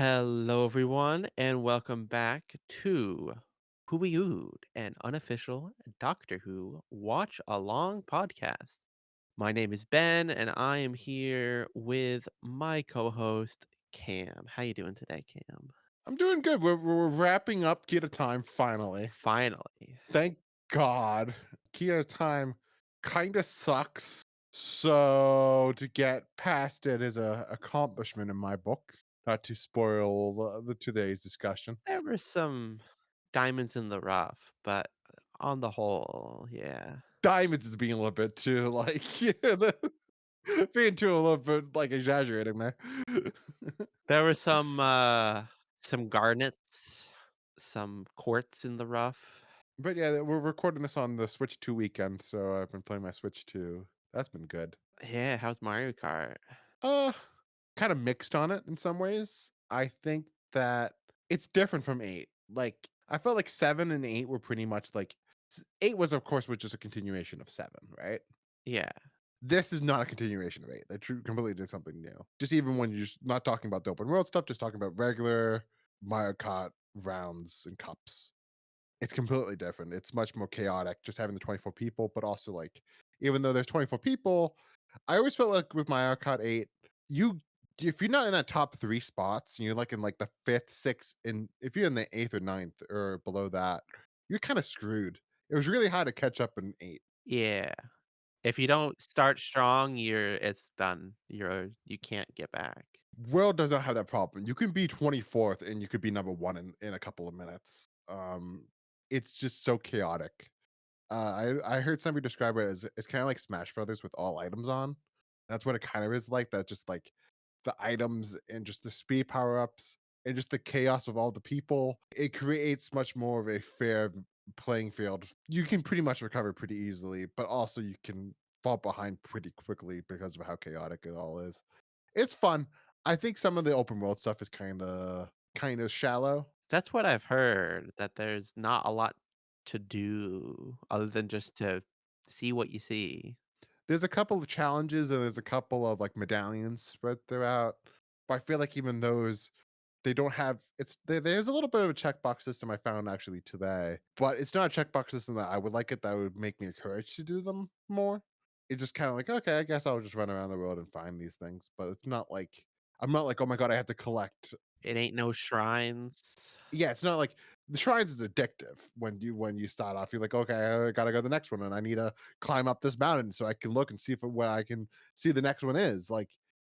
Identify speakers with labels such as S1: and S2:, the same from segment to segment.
S1: Hello, everyone, and welcome back to Who We Ooed, an unofficial Doctor Who watch along podcast. My name is Ben, and I am here with my co-host Cam. How you doing today, Cam?
S2: I'm doing good. We're wrapping up Key at a Time finally.
S1: Finally.
S2: Thank God. Key at a Time kind of sucks. So to get past it is a accomplishment in my books. Not to spoil the today's discussion.
S1: There were some diamonds in the rough, but on the whole, yeah.
S2: Diamonds is being a little bit too being too a little bit like exaggerating there.
S1: There were some garnets, some quartz in the rough.
S2: But yeah, we're recording this on the Switch 2 weekend, so I've been playing my Switch 2. That's been good.
S1: Yeah, how's Mario Kart?
S2: Uh kind of mixed on it in some ways. I think that it's different from 8. Like I felt like 7 and 8 were pretty much like 8 was of course was just a continuation of 7, right?
S1: Yeah.
S2: This is not a continuation of 8. They completely did something new. Just even when you're just not talking about the open world stuff, just talking about regular Mario Kart rounds and cups. It's completely different. It's much more chaotic just having the 24 people, but also like even though there's 24 people, I always felt like with Mario Kart 8, you if you're not in that top 3 spots, and you're like in like the 5th, 6th, and if you're in the 8th or 9th or below that, you're kind of screwed. It was really hard to catch up in 8.
S1: Yeah. If you don't start strong, it's done. You can't get back.
S2: World does not have that problem. You can be 24th and you could be number 1 in a couple of minutes. It's just so chaotic. I heard somebody describe it as it's kind of like Smash Brothers with all items on. That's what it kind of is like. That just like the items and just the speed power ups and just the chaos of all the people. It creates much more of a fair playing field. You can pretty much recover pretty easily, but also you can fall behind pretty quickly because of how chaotic it all is. It's fun. I think some of the open world stuff is kind of shallow.
S1: That's what I've heard, that there's not a lot to do other than just to see what you see.
S2: There's a couple of challenges and there's a couple of like medallions spread throughout. But I feel like even those they don't have there's a little bit of a checkbox system I found actually today, but it's not a checkbox system that I would like it that would make me encouraged to do them more. It's just kind of like, okay, I guess I'll just run around the world and find these things. But it's not like I'm not like, oh my god, I have to collect.
S1: It ain't no shrines.
S2: Yeah, it's not like the shrines is addictive when you start off. You're like, okay, I gotta go to the next one, and I need to climb up this mountain so I can look and see if where I can see the next one is. Like,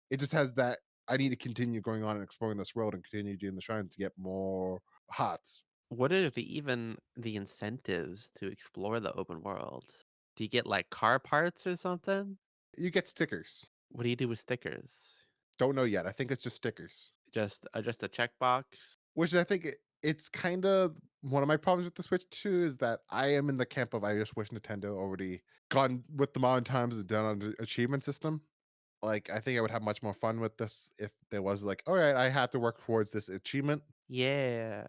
S2: it just has that. I need to continue going on and exploring this world and continue doing the shrines to get more hearts.
S1: What are the incentives to explore the open world? Do you get, like, car parts or something?
S2: You get stickers.
S1: What do you do with stickers?
S2: Don't know yet. I think it's just stickers,
S1: Just a checkbox?
S2: which I think it's kind of one of my problems with the Switch 2 is that I am in the camp of I just wish Nintendo already gone with the modern times and done on the achievement system. Like, I think I would have much more fun with this if there was like, "All right, I have to work towards this achievement."
S1: Yeah.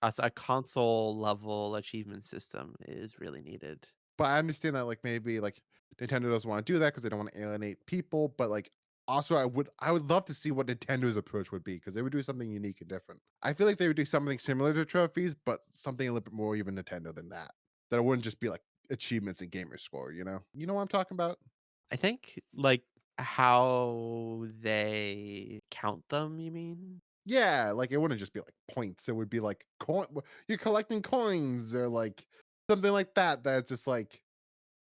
S1: As a console level achievement system is really needed.
S2: But I understand that, like, maybe, like, Nintendo doesn't wanna do that because they don't wanna alienate people, but, like, also I would love to see what Nintendo's approach would be because they would do something unique and different. I feel like they would do something similar to trophies, but something a little bit more even Nintendo than that. That it wouldn't just be, like, achievements and gamer score, you know? You know what I'm talking about?
S1: I think, like, how they count them, you mean?
S2: Yeah, like, it wouldn't just be, like, points, it would be, like, you're collecting coins or, like, something like that, that's just, like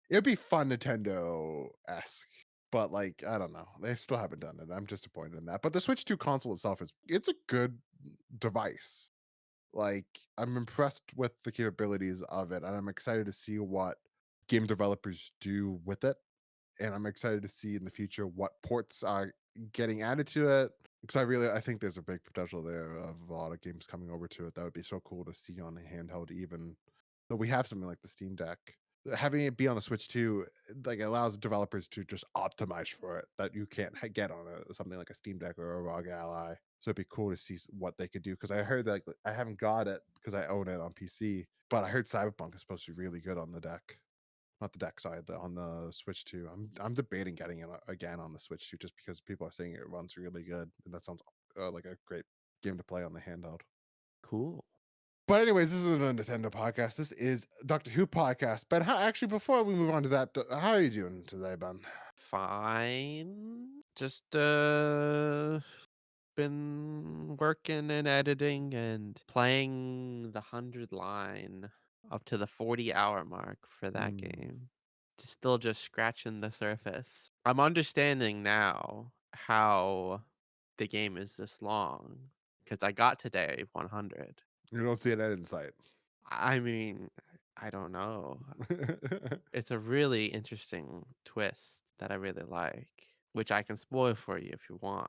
S2: it'd be fun Nintendo-esque, but, like, I don't know, they still haven't done it, I'm disappointed in that, but the Switch 2 console itself it's a good device. Like, I'm impressed with the capabilities of it, and I'm excited to see what game developers do with it, and I'm excited to see in the future what ports are getting added to it. Because I think there's a big potential there of a lot of games coming over to it. That would be so cool to see on a handheld, even though we have something like the Steam Deck. Having it be on the Switch too, like allows developers to just optimize for it that you can't get on something like a Steam Deck or a ROG Ally. So it'd be cool to see what they could do. Because I heard that like, I haven't got it because I own it on PC, but I heard Cyberpunk is supposed to be really good on the deck. Not the deck side, on the Switch 2. I'm debating getting it again on the Switch 2 just because people are saying it runs really good, and that sounds, like a great game to play on the handheld.
S1: Cool.
S2: But anyways, this isn't a Nintendo podcast. This is a Doctor Who podcast. Ben, actually, before we move on to that, how are you doing today, Ben?
S1: Fine. Just been working and editing and playing the 100 line up to the 40-hour mark for that
S2: Mm,
S1: game. Still just scratching the surface. I'm understanding now how the game is this long because I got to day 100.
S2: you don't see an end in sight.
S1: I mean, I don't know. It's a really interesting twist that I really like, which I can spoil for you if you want.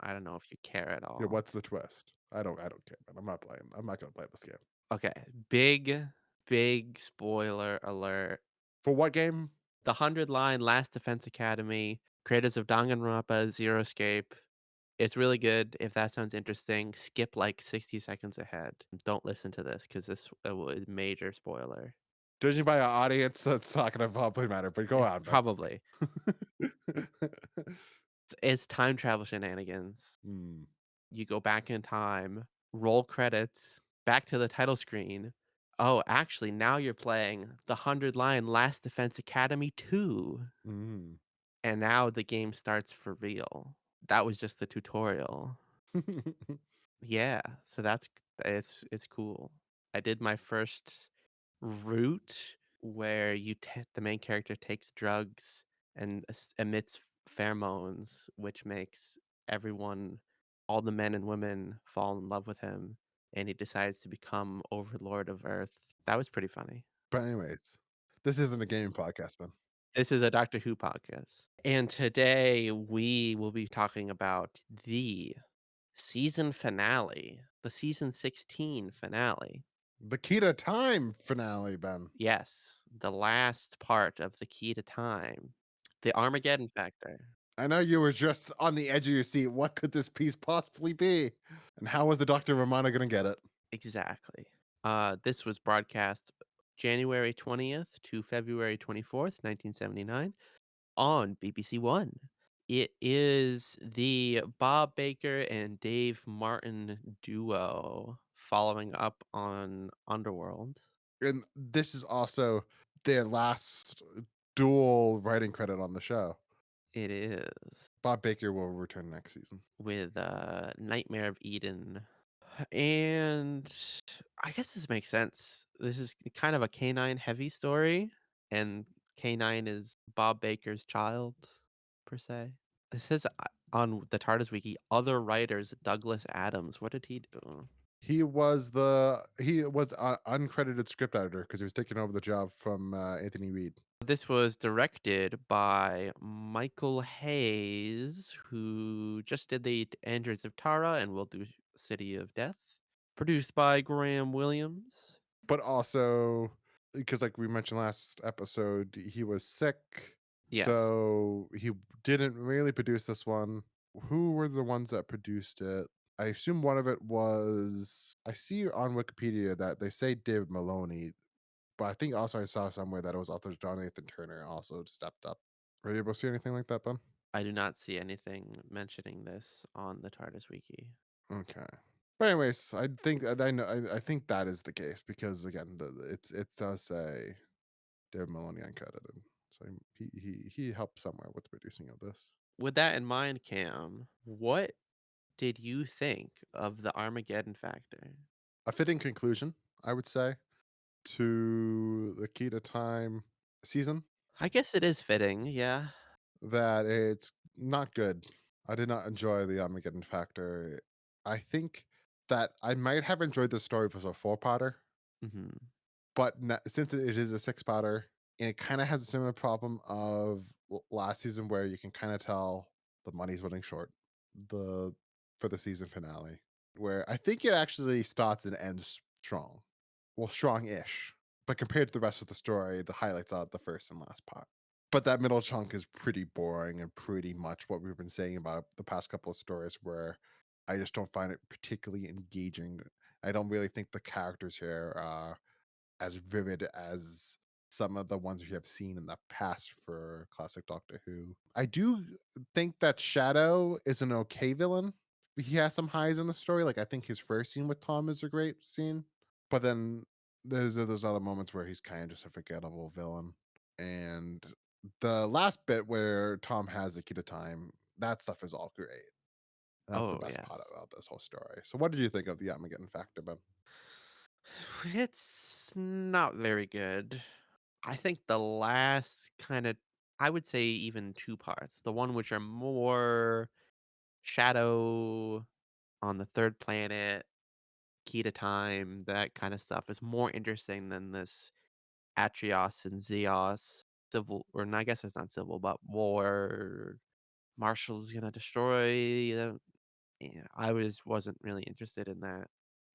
S1: I don't know if you care at
S2: Yeah,
S1: all.
S2: what's the twist? I don't care, man. I'm not playing. I'm not gonna play this game.
S1: Okay, big, big spoiler alert.
S2: For what game?
S1: The 100 line Last Defense Academy, creators of Danganronpa, Zero Escape. It's really good. If that sounds interesting, skip like 60 seconds ahead. Don't listen to this because this is major spoiler.
S2: Judging by our audience, that's not gonna probably matter. But go on, Ben.
S1: Probably. It's time travel shenanigans.
S2: Hmm.
S1: You go back in time, roll credits, back to the title screen. Oh, actually, now you're playing the 100 line Last Defense Academy 2.
S2: Mm.
S1: And now the game starts for real. That was just the tutorial. Yeah, so it's cool. I did my first route where the main character takes drugs and emits pheromones, which makes everyone, all the men and women, fall in love with him, and he decides to become overlord of Earth. That was pretty funny.
S2: But anyways, this isn't a gaming podcast, Ben.
S1: This is a Doctor Who podcast, and today we will be talking about the season finale, the season 16 finale.
S2: The Key to Time finale, Ben.
S1: Yes, the last part of the key to time, the Armageddon Factor.
S2: I know you were just on the edge of your seat. What could this piece possibly be? And how was the Dr. Romana gonna get it?
S1: Exactly. This was broadcast January 20th to February 24th, 1979 on BBC One. It is the Bob Baker and Dave Martin duo following up on Underworld.
S2: And this is also their last dual writing credit on the show.
S1: It is
S2: Bob Baker will return next season.
S1: with Nightmare of Eden. And I guess this makes sense. This is kind of a canine heavy story, and canine is Bob Baker's child, per se. This says on the TARDIS wiki, other writers, Douglas Adams. What did he do?
S2: He was uncredited script editor because he was taking over the job from Anthony Reid.
S1: This was directed by Michael Hayes, who just did the Androids of Tara and will do City of Death. Produced by Graham Williams.
S2: But also because like we mentioned last episode, he was sick.
S1: Yes.
S2: So he didn't really produce this one. Who were the ones that produced it? I assume one of it was I see on Wikipedia that they say David Maloney, but I think also I saw somewhere that it was author Jonathan Turner also stepped up. Were you able to see anything like that, Ben?
S1: I do not see anything mentioning this on the TARDIS wiki.
S2: Okay. But anyways, I think I know I think that is the case because again, it does say David Maloney uncredited, so he helped somewhere with the producing of this.
S1: With that in mind, Cam, what did you think of the Armageddon Factor?
S2: A fitting conclusion, I would say, to the Key to Time season.
S1: I guess it is fitting, yeah.
S2: That it's not good. I did not enjoy the Armageddon Factor. I think that I might have enjoyed the story if it was a four-parter,
S1: Hmm.
S2: but since it is a six-parter, and it kind of has a similar problem of last season where you can kind of tell the money's running short the for the season finale, where I think it actually starts and ends strong, well, strong-ish, but compared to the rest of the story, the highlights are the first and last part. But that middle chunk is pretty boring and pretty much what we've been saying about the past couple of stories, where I just don't find it particularly engaging. I don't really think the characters here are as vivid as some of the ones we have seen in the past for classic Doctor Who. I do think that Shadow is an okay villain. he has some highs in the story. Like I think his first scene with Tom is a great scene, but then there's those other moments where he's kind of just a forgettable villain. And the last bit where Tom has the key to time, that stuff is all great. That's the
S1: Oh,
S2: best part
S1: yes.
S2: about this whole story. So, what did you think of the Armageddon Factor, Ben?
S1: It's not very good. I think the last kinda I would say even 2 parts, the one which are more shadow on the 3rd planet, key to time, that kinda stuff is more interesting than this Atrios and Zeos civil or no, I guess it's not civil, but war. Marshall's gonna destroy them. Yeah, I wasn't really interested in that.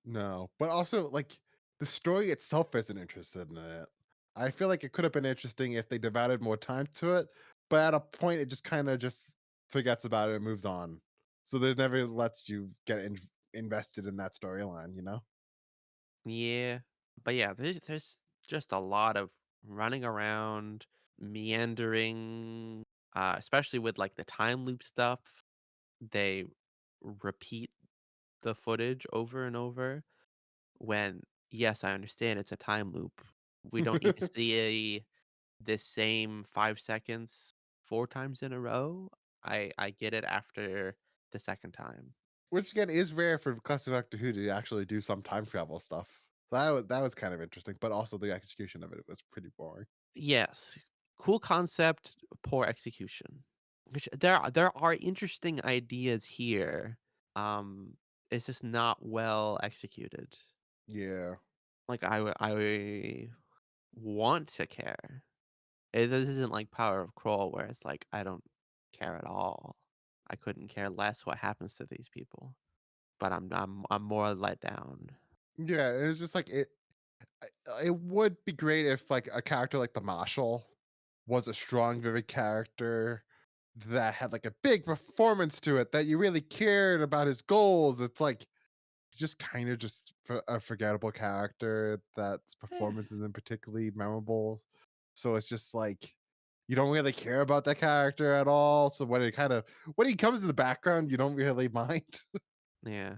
S2: No, but also like the story itself isn't interested in it. I feel like it could have been interesting if they devoted more time to it, but at a point it just kind of just forgets about it and moves on. So there's never lets you get invested in that storyline, you know?
S1: Yeah, but yeah, there's just a lot of running around, meandering, especially with like the time loop stuff. They repeat the footage over and over. When yes, I understand it's a time loop. We don't need to see this same 5 seconds 4 times in a row. I get it after the second time.
S2: Which again is rare for classic Doctor Who to actually do some time travel stuff. So that was kind of interesting, but also the execution of it was pretty boring.
S1: Yes. Cool concept, poor execution. Which there are interesting ideas here. Um, it's just not well executed.
S2: Yeah.
S1: Like I want to care. This isn't like Power of Kroll where it's like I don't care at all. I couldn't care less what happens to these people. But I'm more let down.
S2: Yeah, it's just like it would be great if like a character like the Marshal was a strong, vivid character that had like a big performance to it that you really cared about his goals. It's like just kind of just a forgettable character that's
S1: Eh,
S2: performance isn't particularly memorable. So it's just like you don't really care about that character at all. So when he comes in the background, you don't really mind.
S1: yeah.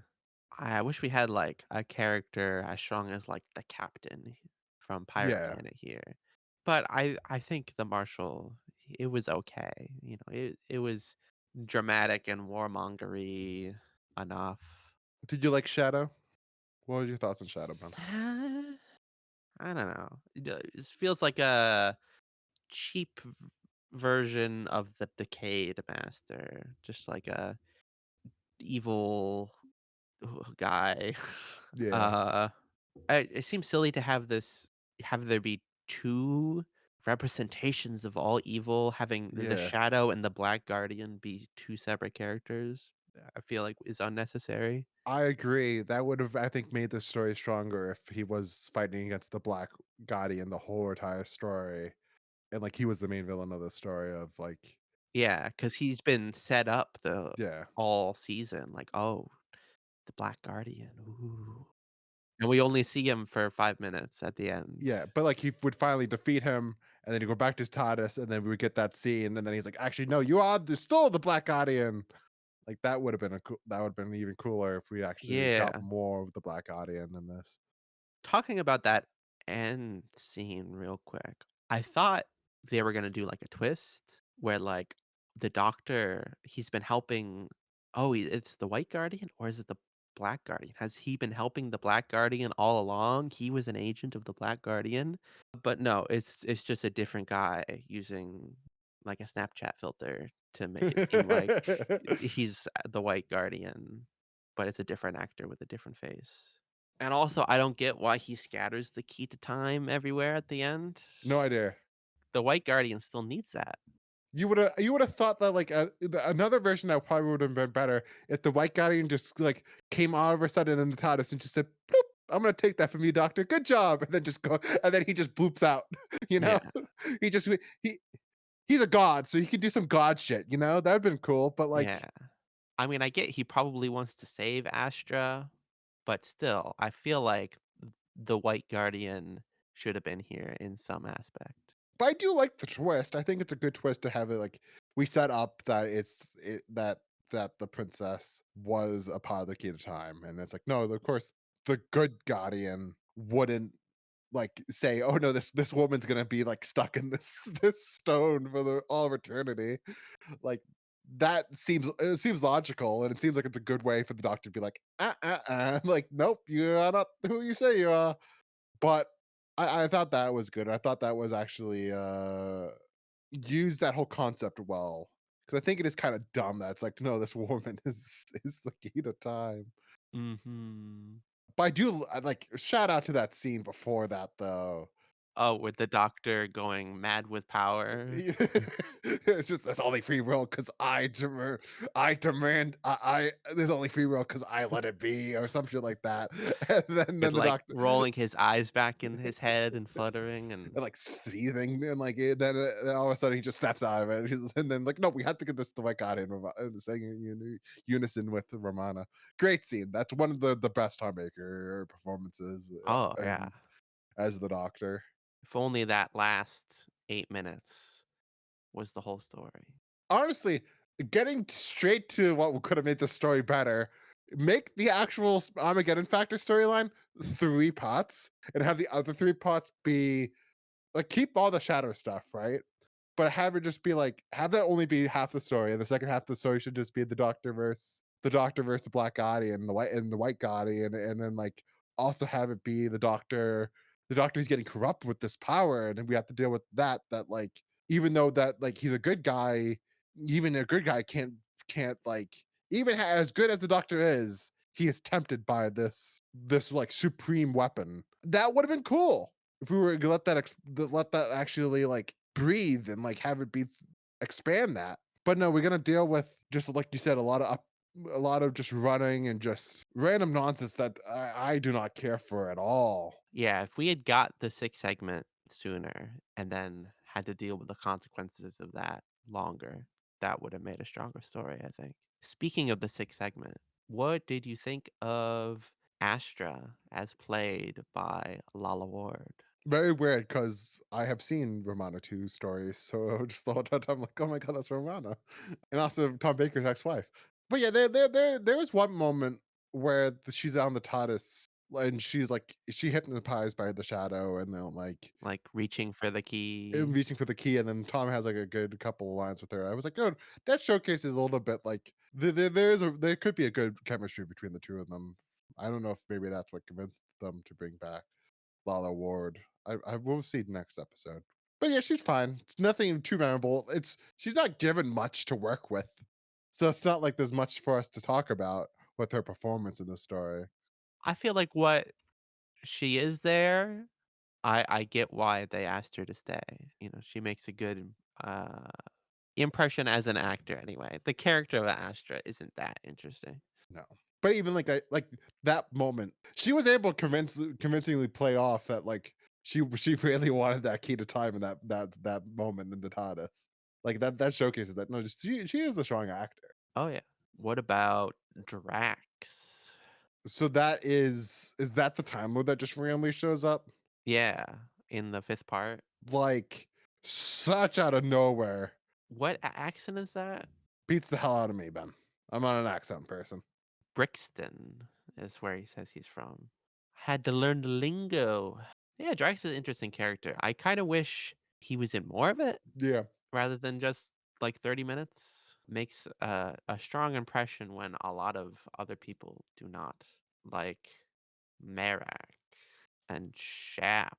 S1: I wish we had, like, a character as strong as, like, the captain from Pirate
S2: Yeah.
S1: Planet here. But I think the Marshal, it was okay, it was dramatic and warmongery enough.
S2: Did you like Shadow? What was your thoughts on Shadow, man?
S1: I don't know. It feels like a cheap version of the Decayed Master, just like a evil guy.
S2: Yeah.
S1: Uh it seems silly to have there be 2 representations of all evil, having the
S2: Yeah.
S1: Shadow and the Black Guardian be 2 separate characters, I feel like is unnecessary.
S2: I agree. That would have, I think, made the story stronger if he was fighting against the Black Guardian the whole entire story, and like he was the main villain of the story of like,
S1: Yeah, because 'cause he's been set up the
S2: yeah,
S1: all season, like, "Oh, the Black Guardian, ooh." And we only see him for 5 minutes at the end.
S2: yeah. But like he would finally defeat him, and then he go back to his TARDIS, and then we would get that scene, and then he's like, "Actually, no, you are still the Black Guardian." Like that would have been that would have been even cooler if we actually got
S1: Yeah.
S2: more of the Black Guardian in this.
S1: Talking about that end scene real quick, I thought they were gonna do, like, a twist where, like, the doctor, he's been helping it's the White Guardian, or is it the Black Guardian? Has he been helping the Black Guardian all along? He was an agent of the Black Guardian? But no, it's just a different guy using, like, a Snapchat filter to make it seem like he's the White Guardian, but it's a different actor with a different face. And also, I don't get why he scatters the key to time everywhere at the end.
S2: No idea.
S1: The White Guardian still needs that.
S2: You would have thought that like another version that probably would have been better if the White Guardian just like came all of a sudden in the TARDIS and just said, "Bloop, I'm gonna take that from you, Doctor. Good job," and then just go, and then he just bloops out. You know,
S1: Yeah,
S2: he just he he's a god, so he could do some god shit. You know, that'd been cool. But
S1: yeah.
S2: like,
S1: I mean, I get he probably wants to save Astra, but still, I feel like the White Guardian should have been here in some aspect.
S2: but I do like the twist. I think it's a good twist to have it like we set up that that the princess was a part of the key to time, and it's like, no, of course, the good guardian wouldn't like say, "Oh no, this woman's gonna be like stuck in this this stone for the all of eternity." Like that seems logical, and it seems like it's a good way for the doctor to be like, like, nope, you are not who you say you are. But I thought that was good. I thought that was actually used that whole concept well. Because I think it is kind of dumb that it's like, no, this woman is the key to time.
S1: Mhm.
S2: But I like shout out to that scene before that though.
S1: Oh, with the doctor going mad with power?
S2: It's just there's only free will because I there's only free will because I let it be or some shit like that. And
S1: It,
S2: then the
S1: like,
S2: doctor
S1: rolling his eyes back in his head and fluttering
S2: and
S1: and
S2: like seething and like then all of a sudden he just snaps out of it. And then like, no, we have to get this the right god in saying in unison with Romana. Great scene. That's one of the best Maker performances
S1: oh, yeah.
S2: as the doctor.
S1: If only that last 8 minutes was the whole story.
S2: Honestly, getting straight to what could have made the story better, make the actual Armageddon Factor storyline 3 parts and have the other 3 parts be like keep all the shadow stuff, right? But have it just be like have that only be half the story, and the second half of the story should just be the doctor versus the black guardian, the white guardian, and then like also have it be the doctor is getting corrupt with this power, and then we have to deal with that. That like even though that like he's a good guy, even a good guy can't like even as good as the doctor is, he is tempted by this like supreme weapon. That would have been cool if we were to let that actually like breathe and like have it be expand that. But no, we're gonna deal with just like you said, a lot of just running and just random nonsense that I do not care for at all.
S1: Yeah, if we had got the 6th segment sooner and then had to deal with the consequences of that longer, that would have made a stronger story, I think. Speaking of the 6th segment, what did you think of Astra as played by Lala Ward?
S2: Very weird because I have seen Romana 2 stories, so just the whole time I'm like, oh my god, that's Romana, and also Tom Baker's ex-wife. But yeah, there was one moment where she's on the TARDIS and she's like she hypnotized by the shadow, and then like
S1: Like reaching for the key?
S2: reaching for the key, and then Tom has like a good couple of lines with her. I was like, oh, that showcases a little bit like there could be a good chemistry between the two of them. I don't know if maybe that's what convinced them to bring back Lala Ward. I will see next episode. But yeah, she's fine. It's nothing too memorable. She's not given much to work with. So it's not like there's much for us to talk about with her performance in this story.
S1: I feel like what she is there, I get why they asked her to stay. You know, she makes a good uh impression as an actor anyway. The character of Astra isn't that interesting.
S2: No. But even like I like that moment, she was able to convincingly play off that like she really wanted that key to time in that moment in the TARDIS. Like that showcases that no, just she is a strong actor.
S1: Oh yeah. What about Drax?
S2: So is that the time mode that just randomly shows up?
S1: Yeah, in the 5th part.
S2: Like, such out of nowhere.
S1: What accent is that?
S2: Beats the hell out of me, Ben. I'm not an accent person.
S1: Brixton is where he says he's from. Had to learn the lingo. Yeah, Drax is an interesting character. I kind of wish he was in more of it
S2: Yeah.
S1: rather than just like 30 minutes. Makes a strong impression when a lot of other people do not, like Merak and Shap.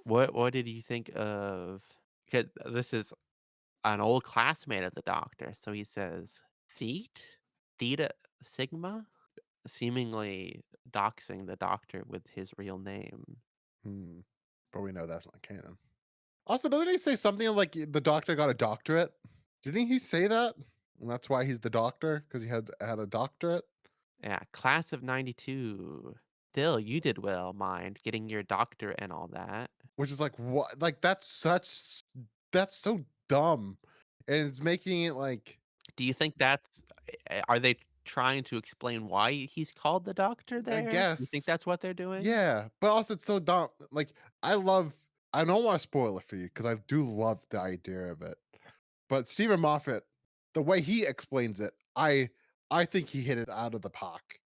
S1: What did you think of? Because this is an old classmate of the doctor, so he says theta sigma, seemingly doxing the doctor with his real name.
S2: Hmm. But we know that's not canon. Also, doesn't he say something like the doctor got a doctorate? Didn't he say that? And that's why he's the doctor because he had a doctorate.
S1: Yeah, class of 92. Still, you did well, mind getting your doctor and all that.
S2: Which is like what? Like that's so dumb, and it's making it like
S1: Do you think that's are they trying to explain why he's called the doctor
S2: I
S1: there? You think
S2: guess
S1: that's what they're doing?
S2: yeah, but also it's so dumb. Like I love. I don't want to spoil it for you because I do love the idea of it. But Stephen Moffat, the way he explains it, I think he hit it out of the park.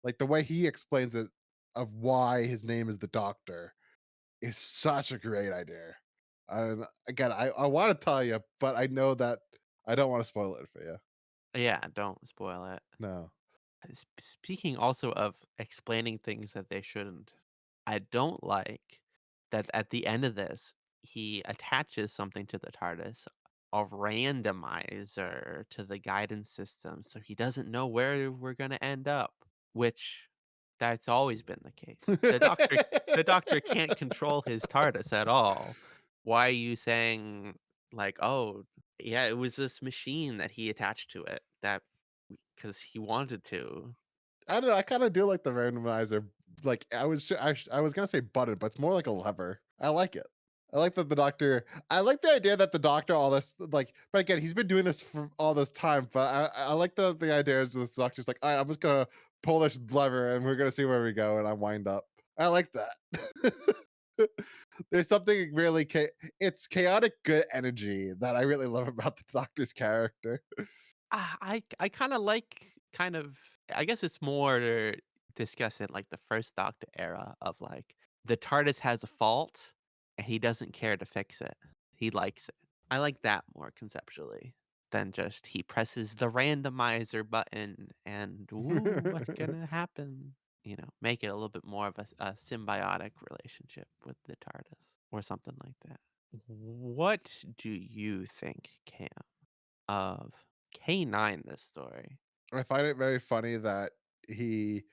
S2: Like the way he explains it of why his name is the Doctor is such a great idea. And again, I want to tell you, but I know that I don't want to spoil it for you.
S1: Yeah, don't spoil it.
S2: No.
S1: Speaking also of explaining things that they shouldn't, I don't like that at the end of this, he attaches something to the TARDIS, a randomizer to the guidance system, so he doesn't know where we're gonna end up, which that's always been the case. The Doctor can't control his TARDIS at all. Why are you saying like, "Oh, yeah, it was this machine that he attached to it that because he wanted to."
S2: I don't know. I kind of do like the randomizer. Like I was gonna say button, but it's more like a lever. I like it. I like that the doctor. I like the idea that the doctor all this like. But again, he's been doing this for all this time. But I like the idea is this doctor's like, all right, I'm just gonna pull this lever and we're gonna see where we go, and I wind up. I like that. There's something really it's chaotic good energy that I really love about the doctor's character.
S1: I kinda like kind of I guess it's more discussing, like, the first Doctor era of, like, the TARDIS has a fault, and he doesn't care to fix it. He likes it. I like that more conceptually than just he presses the randomizer button and, "Ooh, what's gonna happen?" Make it a little bit more of a symbiotic relationship with the TARDIS or something like that. What do you think, Cam, of K9 this story?
S2: I find it very funny that he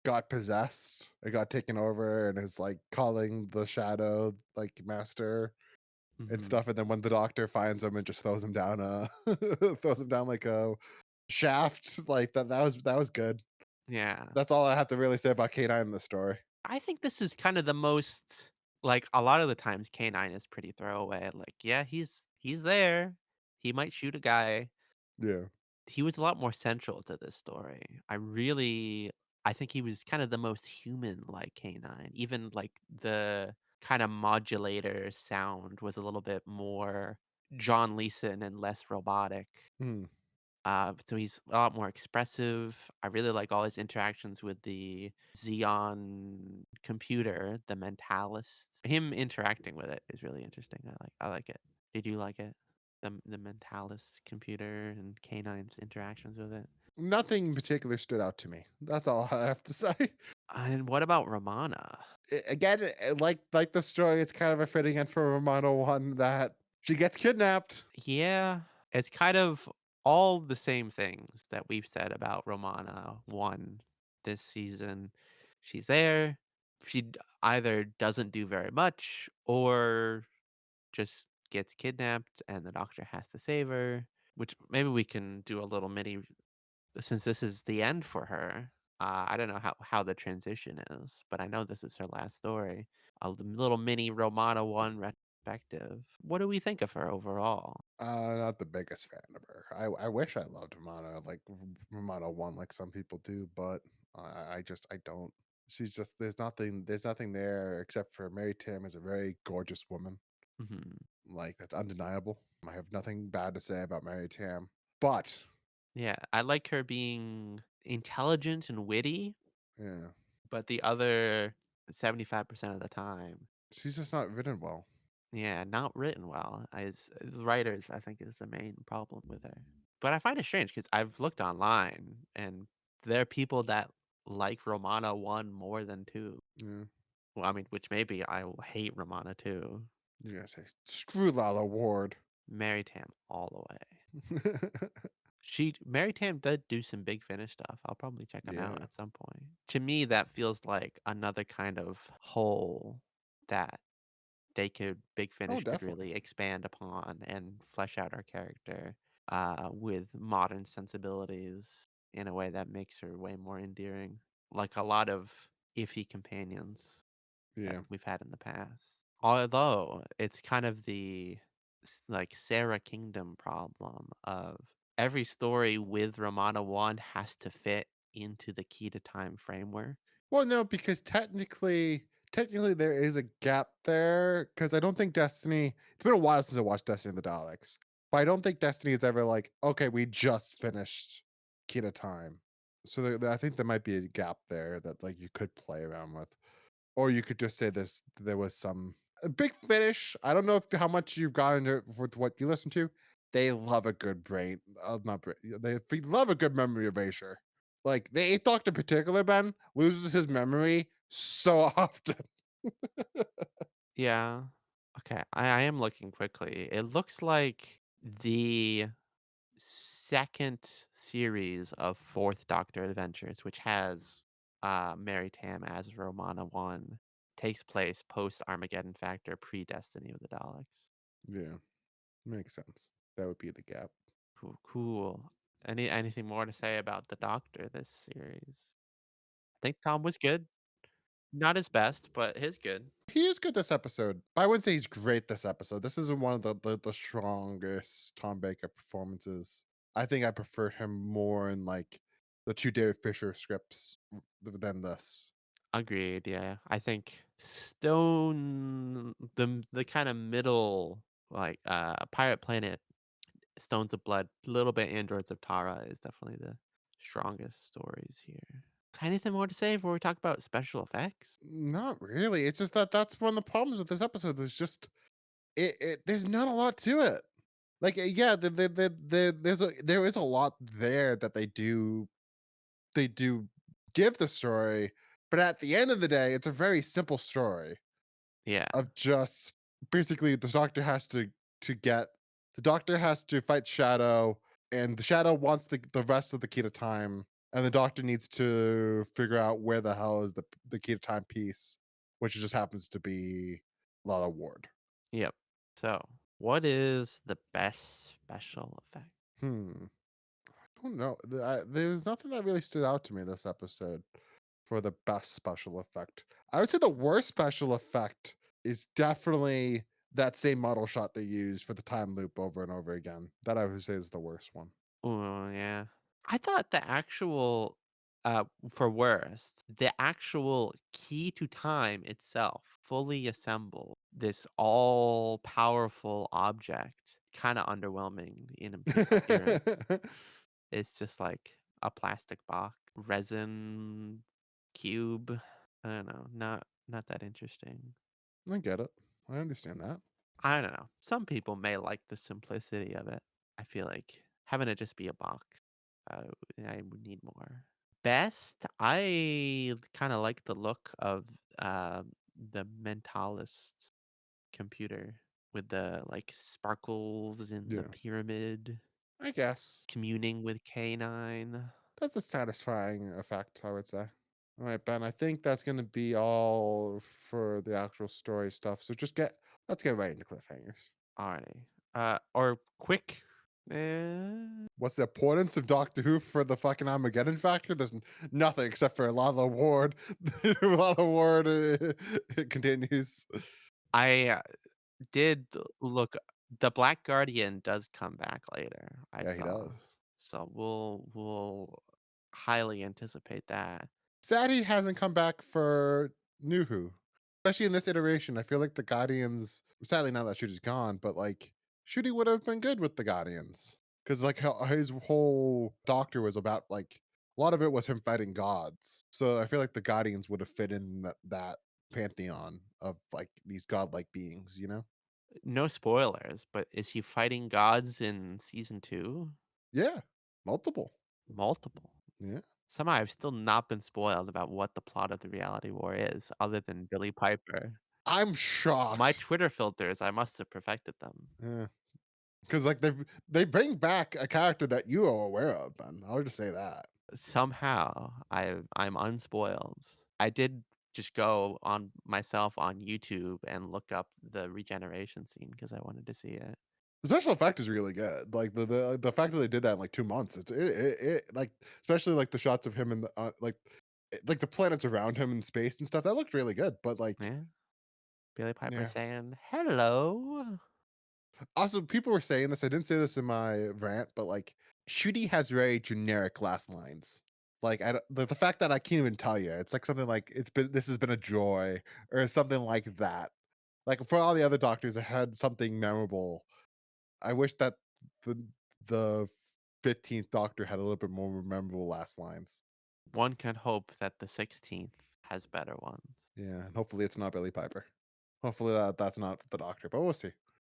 S2: got possessed and got taken over and is like calling the shadow like master and
S1: Mhm.
S2: stuff. And then when the doctor finds him and just throws him down throws him down like a shaft, like that was good.
S1: Yeah.
S2: That's all I have to really say about K9 in the story.
S1: I think this is kind of the most like, a lot of the times K9 is pretty throwaway, like, yeah, he's there. He might shoot a guy.
S2: Yeah.
S1: He was a lot more central to this story. I think he was kind of the most human like K9. Even, like, the kinda modulator sound was a little bit more John Leeson and less robotic.
S2: Hmm.
S1: So he's a lot more expressive. I really like all his interactions with the Xeon computer, the Mentalist. Him interacting with it is really interesting. I like it. Did you like it? The Mentalist computer and K9's interactions with it.
S2: Nothing in particular stood out to me. That's all I have to say.
S1: And what about Romana?
S2: Again, like the story, it's kind of a fitting end for Romano one that she gets kidnapped.
S1: Yeah, it's kind of all the same things that we've said about Romana 1 this season. She's there. Either doesn't do very much or just gets kidnapped and the doctor has to save her, which maybe we can do a little mini since this is the end for her. I don't know how the transition is, but I know this is her last story. Little mini Romana 1 retrospective. What do we think of her overall?
S2: Not the biggest fan of her. I wish I loved Romano like Romano one like some people do, but I just I don't. She's just there's nothing there except for Mary Tamm is a very gorgeous woman.
S1: Mhm.
S2: Like that's undeniable. I have nothing bad to say about Mary Tamm, but
S1: Yeah, I like her being intelligent and witty,
S2: yeah,
S1: but the other 75% of the time,
S2: she's just not written well.
S1: yeah, not written well. As writers, I think is the main problem with her. But I find it strange because I've looked online and there are people that like Romana 1 more than 2.
S2: Yeah,
S1: Well, I mean, which maybe I will hate Romana 2.
S2: you gotta say screw Lala Ward.
S1: Mary Tam all the way. Mary Tam did do some Big Finish stuff. I'll probably check them out
S2: Yeah.
S1: at some point. To me, that feels like another kind of hole that Big
S2: Oh,
S1: Finish could
S2: definitely.
S1: really expand upon and flesh out our character with modern sensibilities in a way that makes her way more endearing. Like a lot of iffy companions that
S2: Yeah.
S1: we've had in the past. Although it's kind of the like Sarah Kingdom problem of every story with Romana 1 has to fit into the key to time framework.
S2: Well, no, because technically there is a gap there because I don't think Destiny. It's been a while since I watched Destiny and the Daleks, but I don't think Destiny is ever like, okay, we just finished key at a time. So I think there might be a gap there that like you could play around with, or you could just say this. There was some a big finish. I don't know if how much you've gotten into with what you listen to. They love a good brain, not brain. They love a good memory erasure. Like the Eighth Doctor, in particular, Ben loses his memory so often.
S1: Yeah. Okay, I am looking quickly. It looks like the second series of Fourth Doctor Adventures, which has Mary Tamm as Romana I, takes place post Armageddon Factor, pre Destiny of the Daleks.
S2: Yeah, makes sense. That would be the gap.
S1: Cool, cool. Anything more to say about the Doctor this series? I think Tom was good. Not his best, but his good.
S2: He is good this episode. I wouldn't say he's great this episode. This isn't one of the strongest Tom Baker performances. I think I preferred him more in like the two David Fisher scripts than this.
S1: Agreed. Yeah, I think Stone, the kind of middle, like Pirate Planet, Stones of Blood, little bit Androids of Tara is definitely the strongest stories here. Anything more to say before we talk about special effects?
S2: Not really. It's just that that's one of the problems with this episode. There's just there's not a lot to it. Like yeah, there is a lot there that they do give the story, but at the end of the day, it's a very simple story
S1: Yeah.
S2: of just basically to get the doctor has to fight Shadow, and the Shadow wants the rest of the key to time, and the doctor needs to figure out where the hell is the key to time piece, which just happens to be Lala Ward.
S1: Yep. So, what is the best special effect?
S2: Hmm. I don't know. There's nothing that really stood out to me this episode for the best special effect. I would say the worst special effect is definitely that same model shot they use for the time loop over and over again. That I would say is the worst one.
S1: Oh, yeah. I thought the actual, for worst, the actual key to time itself, fully assembled, this all powerful object, kind of underwhelming in appearance. It's just like a plastic box, resin cube. I don't know. Not that interesting.
S2: I get it. I understand that.
S1: I don't know. Some people may like the simplicity of it. I feel like having it just be a box, uh, I would need more. Best, I kind of like the look of the mentalist computer with the like sparkles in the
S2: Yeah.
S1: pyramid,
S2: I guess.
S1: communing with K9.
S2: That's a satisfying effect, I would say. All right, Ben. I think that's gonna be all for the actual story stuff. So let's get right into cliffhangers.
S1: Alrighty. Or quick. Eh,
S2: What's the importance of Doctor Who for the fucking Armageddon Factor? There's nothing except for Lala Ward. Lala Ward it continues.
S1: I did look. The Black Guardian does come back later. I
S2: Yeah, he
S1: saw,
S2: does.
S1: so we'll highly anticipate that.
S2: Sad he hasn't come back for New Who, especially in this iteration. I feel like the Guardians. Sadly, now that Shooty's gone, but like Shooty would have been good with the Guardians because like his whole Doctor was about like a lot of it was him fighting gods. So I feel like the Guardians would have fit in that pantheon of like these godlike beings. You know?
S1: No spoilers, but is he fighting gods in season 2?
S2: Yeah, multiple.
S1: Multiple.
S2: Yeah,
S1: Somehow I've still not been spoiled about what the plot of the reality war is, other than Billy Piper.
S2: I'm
S1: My
S2: shocked.
S1: Twitter filters, I must have perfected them.
S2: Yeah. Because like they bring back a character that you are aware of, Ben. I'll just say that.
S1: Somehow I'm unspoiled. I did just go on myself on YouTube and look up the regeneration scene because I wanted to see it.
S2: The special effect is really good. Like the fact that they did that in like 2 months, like especially like the shots of him in the like the planets around him in space and stuff. That looked really good. But like,
S1: Yeah. Billy Piper
S2: yeah.
S1: saying, "Hello."
S2: Also, people were saying this. I didn't say this in my rant, but like Shooty has very generic last lines. Like the fact that I can't even tell you, it's like something like this has been a joy or something like that. Like for all the other doctors that had something memorable, I wish that the the 15th Doctor had a little bit more memorable last lines.
S1: One can hope that the 16th has better ones.
S2: Yeah, and hopefully it's not Billy Piper. Hopefully that's not the Doctor, but we'll see.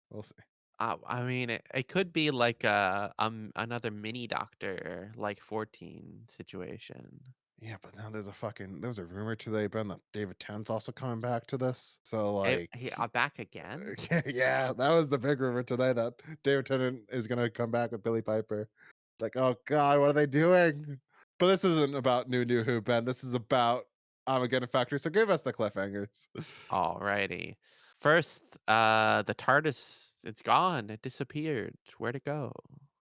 S2: We'll see.
S1: I mean, it could be like another mini Doctor, like 14 situation.
S2: Yeah, but now there's a rumor today, Ben, that David Tennant's also coming back to this. So like,
S1: Back again?
S2: yeah, that was the big rumor today that David Tennant is gonna come back with Billy Piper. Like, oh God, what are they doing? But this isn't about New Who, Ben. This is about Armageddon Factory. So give us the cliffhangers.
S1: Alrighty. First, the TARDIS, it's gone. It disappeared. Where'd it go?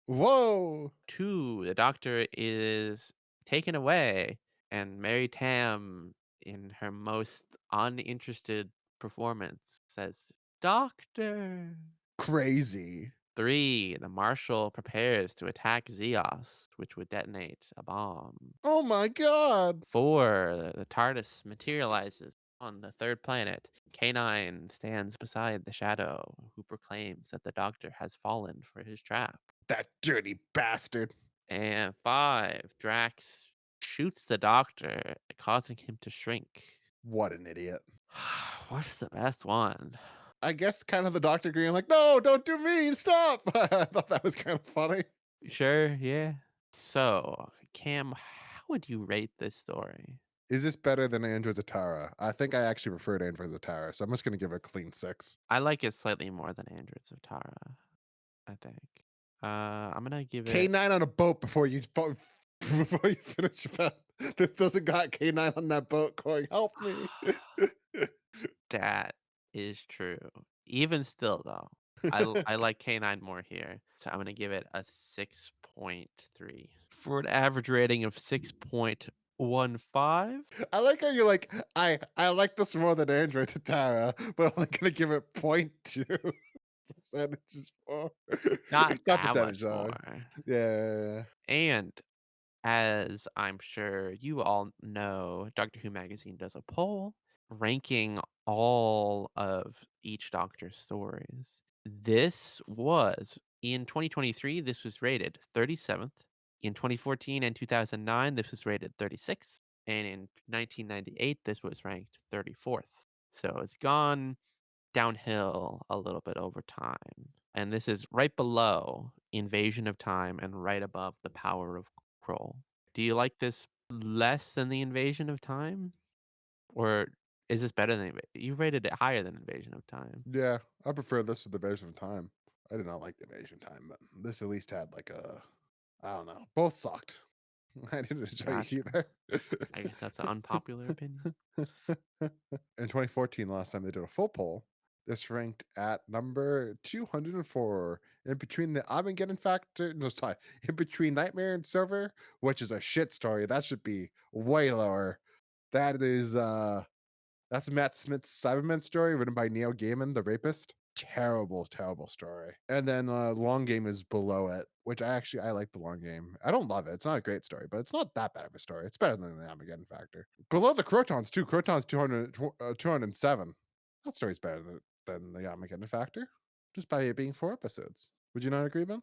S2: Whoa!
S1: 2, the Doctor is taken away, and Mary Tamm, in her most uninterested performance, says, "Doctor."
S2: Crazy.
S1: 3, the Marshal prepares to attack Zeos, which would detonate a bomb.
S2: Oh my God.
S1: 4, the TARDIS materializes on the third planet. K9 stands beside the Shadow, who proclaims that the Doctor has fallen for his trap.
S2: That dirty bastard.
S1: And 5, Drax shoots the Doctor, causing him to shrink.
S2: What an idiot.
S1: What's the best one?
S2: I guess kind of the Doctor agreeing, like, no, don't do me, stop. I thought that was kind of funny.
S1: Sure, yeah. So, Cam, how would you rate this story?
S2: Is this better than Andrew Zatara? I think I actually preferred Andrew Zatara, so I'm just gonna give it a clean 6.
S1: I like it slightly more than Androids of Tara, I think. I'm gonna give it
S2: K9 on a boat before you before you finish that. This doesn't got K9 on that boat going, help me.
S1: that is true. Even still, though, I like K9 more here, so I'm gonna give it a 6.3 for an average rating of 6.15.
S2: I like how you're like, I like this more than Android Zatara, but I'm only gonna give it 0.2 percentages for
S1: Not
S2: not
S1: that much
S2: percentage, sorry.
S1: more.
S2: Yeah.
S1: And as I'm sure you all know, Doctor Who magazine does a poll ranking all of each Doctor stories. This was in 2023, this was rated 37th. In 2014 and 2009, this was rated 36th. And in 1998, this was ranked 34th. So it's gone downhill a little bit over time. And this is right below Invasion of Time and right above The Power of Kroll. Do you like this less than the Invasion of Time? Or is this better than you rated it higher than Invasion of Time?
S2: Yeah, I prefer this to the Invasion of Time. I did not like the Invasion Time, but this at least had like a, I don't know. Both sucked. I didn't enjoy
S1: Gotcha.
S2: either.
S1: I guess that's an unpopular opinion.
S2: In 2014, last time they did a full poll, this ranked at number 204 in between the Armageddon Factor. No, sorry, in between Nightmare and Silver, which is a shit story. That should be way lower. That is that's Matt Smith's Cyberman story written by Neil Gaiman, the rapist. Terrible, terrible story. And then Long Game is below it, which I like the Long Game. I don't love it. It's not a great story, but it's not that bad of a story. It's better than the Armageddon Factor. Below the Crotons too. Crotons 207. That story's better than the Armageddon Factor, just by it being 4 episodes. Would you not agree, Ben?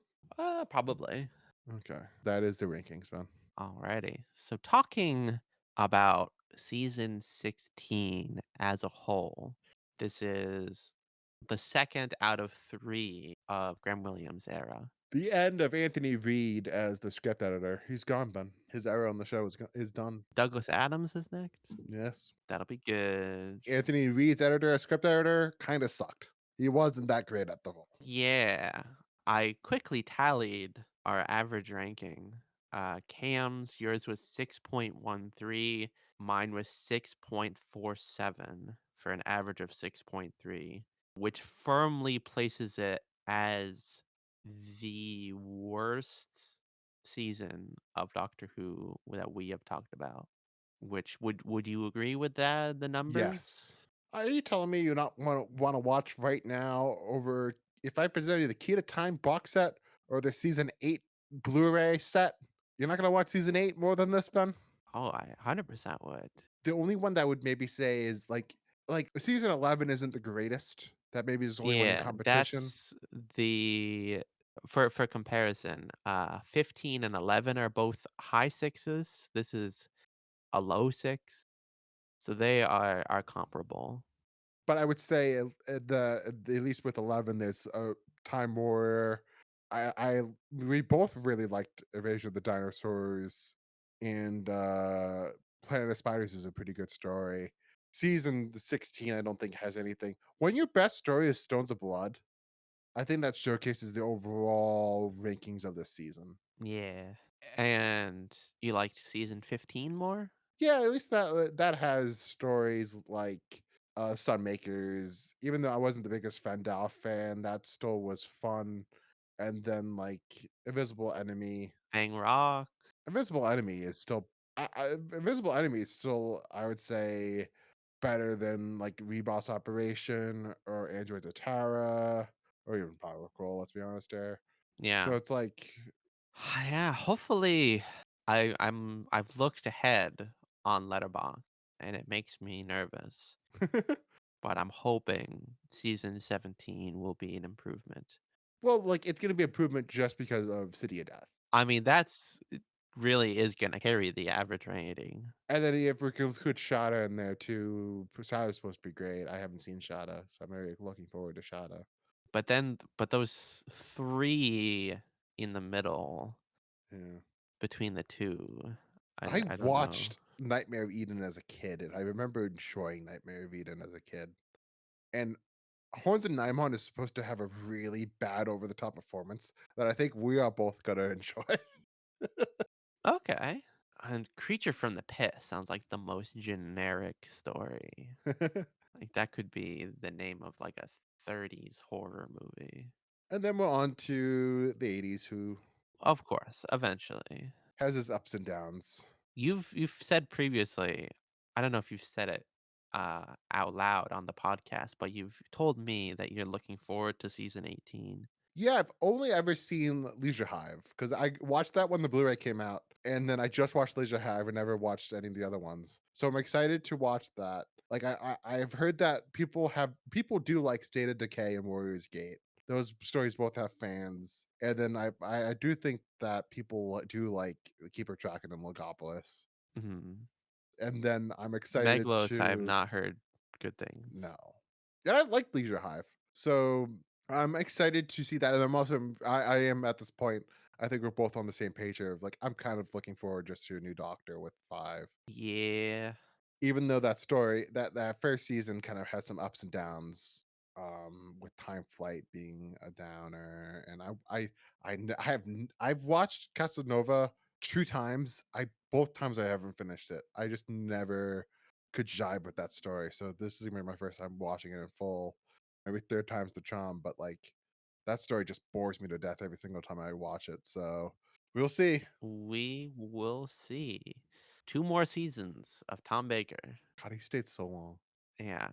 S1: Probably.
S2: Okay, that is the rankings, Ben.
S1: Alrighty. So talking about season 16 as a whole, this is the second out of 3 of Graham Williams' era.
S2: The end of Anthony Reed as the script editor. He's gone, Ben. His era on the show is done.
S1: Douglas Adams is next.
S2: Yes.
S1: That'll be good.
S2: Anthony Reed's editor, script editor, kind of sucked. He wasn't that great at the whole.
S1: Yeah. I quickly tallied our average ranking. Cam's, yours was 6.13. Mine was 6.47 for an average of 6.3, which firmly places it as the worst season of Doctor Who that we have talked about. Which would you agree with that? The numbers?
S2: Yes. Are you telling me you not want to watch right now over if I present you the Key to Time box set or the season 8 Blu-ray set? You're not gonna watch season 8 more than this, Ben?
S1: Oh, I 100% would.
S2: The only one that would maybe say is like season 11 isn't the greatest. That maybe is the only one in
S1: Yeah,
S2: competition.
S1: that's the For comparison, 15 and 11 are both high sixes. This is a low six, so they are comparable.
S2: But I would say at least with 11, there's a time where I we both really liked Invasion of the Dinosaurs, and Planet of Spiders is a pretty good story. Season 16, I don't think has anything. When your best story is Stones of Blood, I think that showcases the overall rankings of this season.
S1: Yeah. And you liked season 15 more?
S2: Yeah, at least that has stories like Sunmakers. Even though I wasn't the biggest Fandao fan, that still was fun. And then like
S1: Fang Rock?
S2: Invisible Enemy is still Invisible Enemy is still, I would say, better than like Reboss Operation or Android Atara or even Power Crawl, let's be honest there.
S1: Yeah.
S2: So it's like
S1: Yeah, hopefully I've looked ahead on Letterboxd and it makes me nervous, but I'm hoping season 17 will be an improvement.
S2: well, like it's gonna be improvement just because of City of Death.
S1: I mean, that's it really is gonna carry the average rating.
S2: And then if we could include Shada in there too, Shada's supposed to be great. I haven't seen Shada, so I'm very looking forward to Shada.
S1: But those 3 in the middle
S2: Yeah.
S1: between the 2,
S2: I
S1: I don't know.
S2: watched Nightmare of Eden as a kid, and I remember enjoying Nightmare of Eden as a kid. And Horns and Nimon is supposed to have a really bad over the top performance that I think we are both gonna enjoy.
S1: Okay. And Creature from the Pit sounds like the most generic story. Like, that could be the name of, like, a 30s horror movie.
S2: And then we're on to the 80s, who
S1: Of course, eventually.
S2: has his ups and downs.
S1: You've said previously, I don't know if you've said it, out loud on the podcast, but you've told me that you're looking forward to season 18.
S2: Yeah, I've only ever seen Leisure Hive because I watched that when the Blu-ray came out, and then I just watched Leisure Hive and never watched any of the other ones. So I'm excited to watch that. Like I've heard that people do like State of Decay and Warriors Gate. Those stories both have fans, and then I do think that people do like Keeper Tracken and Logopolis.
S1: Mhm.
S2: And then I'm excited
S1: Meglos, I have
S2: to
S1: not heard good things.
S2: no. Yeah, I like Leisure Hive. So I'm excited to see that. And I'm also I am at this point, I think we're both on the same page here of like I'm kind of looking forward just to a new doctor with five.
S1: Yeah.
S2: Even though that story that first season kind of has some ups and downs, with Time Flight being a downer. And I've watched Casanova 2 times. I both times I haven't finished it. I just never could jive with that story. So this is gonna be my first time watching it in full. Maybe third time's the charm, but like that story just bores me to death every single time I watch it. So we'll see.
S1: We will see. 2 more seasons of Tom Baker.
S2: God, he stayed so long.
S1: Yeah.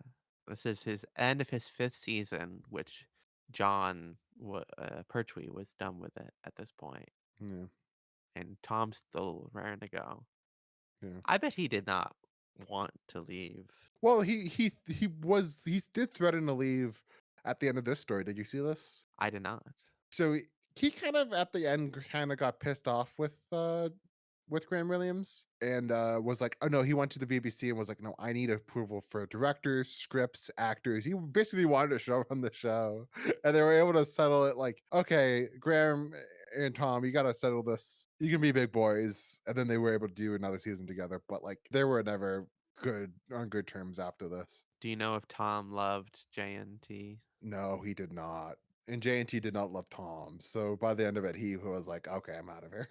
S1: This is his end of his 5th season, which Pertwee was done with it at this point,
S2: Yeah,
S1: and Tom's still raring to go.
S2: yeah.
S1: I bet he did not want to leave.
S2: Well, he did threaten to leave at the end of this story. Did you see this?
S1: I did not.
S2: So he kind of at the end kind of got pissed off with Graham Williams and was like, oh no, he went to the BBC and was like, no, I need approval for directors, scripts, actors. He basically wanted to show run the show, and they were able to settle it. Like, okay, Graham and Tom, you got to settle this. You can be big boys, and then they were able to do another season together. But like, they were never good on good terms after this.
S1: Do you know if Tom loved JNT?
S2: No, he did not. And J&T did not love Tom. So by the end of it, he was like, okay, I'm out of here.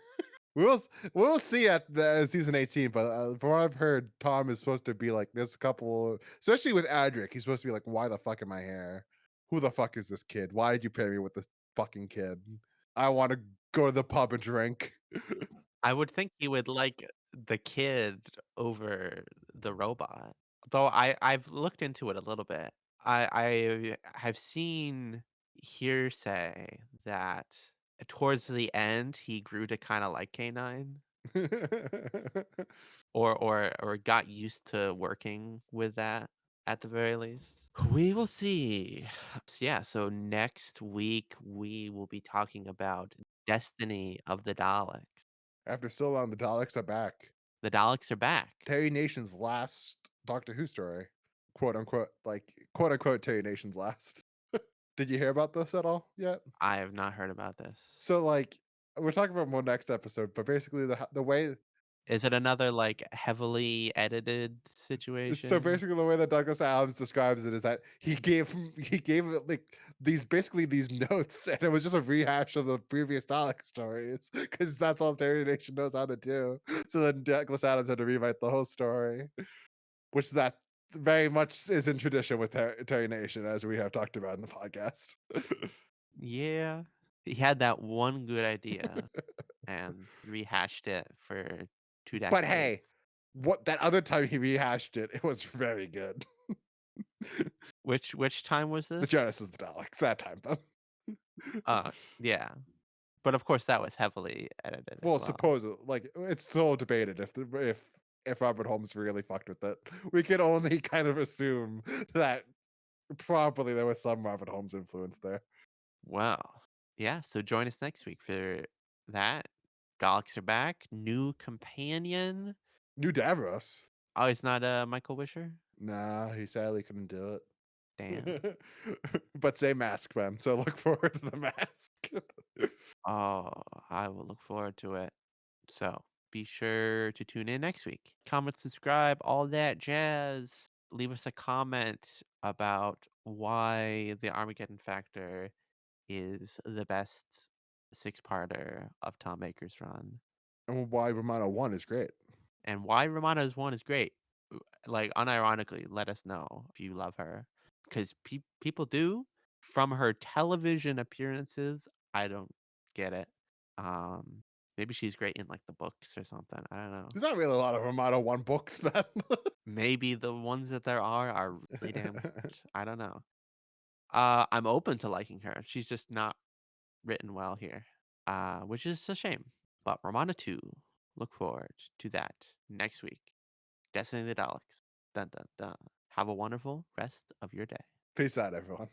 S2: We'll see at the season 18, but from what I've heard, Tom is supposed to be like this couple, especially with Adric. He's supposed to be like, why the fuck am I here? Who the fuck is this kid? Why did you pair me with this fucking kid? I want to go to the pub and drink.
S1: I would think he would like the kid over the robot. Though I've looked into it a little bit. I have seen hearsay that towards the end he grew to kind of like K9 or got used to working with that. at the very least. We will see. Yeah, so next week we will be talking about Destiny of the Daleks.
S2: After so long, the Daleks are back.
S1: The Daleks are back.
S2: Terry Nation's last Doctor Who story, quote unquote, like quote unquote Terry Nation's last. Did you hear about this at all yet?
S1: I have not heard about this.
S2: So like we're talking about more next episode, but basically the way
S1: Is it another, like, heavily edited
S2: so
S1: situation?
S2: basically the way that Douglas Adams describes it is that he gave it like these basically these notes, and it was just a rehash of the previous Dalek stories because that's all Terry Nation knows how to do. So then Douglas Adams had to rewrite the whole story, which that very much is in tradition with Terry Nation, as we have talked about in the podcast.
S1: Yeah. He had that one good idea and rehashed it for 2
S2: But hey,
S1: decades.
S2: what that other time he rehashed it, it was very good.
S1: Which time was
S2: The
S1: this?
S2: Genesis of the Daleks that time, though.
S1: Yeah. But, of course, that was heavily edited as
S2: Well,
S1: well.
S2: supposedly, like it's so debated if Robert Holmes really fucked with it. We can only kind of assume that probably there was some Robert Holmes influence there.
S1: Well, yeah, so join us next week for that. Daleks are back, new companion.
S2: New Davros.
S1: Oh, it's not, Michael Wisher?
S2: Nah, he sadly couldn't do
S1: Damn.
S2: it. But say mask, man. So look forward to the mask.
S1: Oh, I will look forward to it. So be sure to tune in next week. Comment, subscribe, all that jazz. Leave us a comment about why the Armageddon Factor is the best six-parter of Tom Baker's run,
S2: And why Romano 1 is great.
S1: and why Romana's one is great. Like, unironically, let us know if you love her, because people do. From her television appearances, I don't get it. Um, Maybe she's great in, like, the books or something, I don't know.
S2: There's not really a lot of Romano 1 books, man.
S1: Maybe the ones that there are really damn good, I don't know. I'm open to liking her, she's just not written well here, which is a shame. But Romana 2, look forward to that next week. Destiny of the Daleks. Dun, dun, dun. Have a wonderful rest of your day.
S2: Peace out, everyone.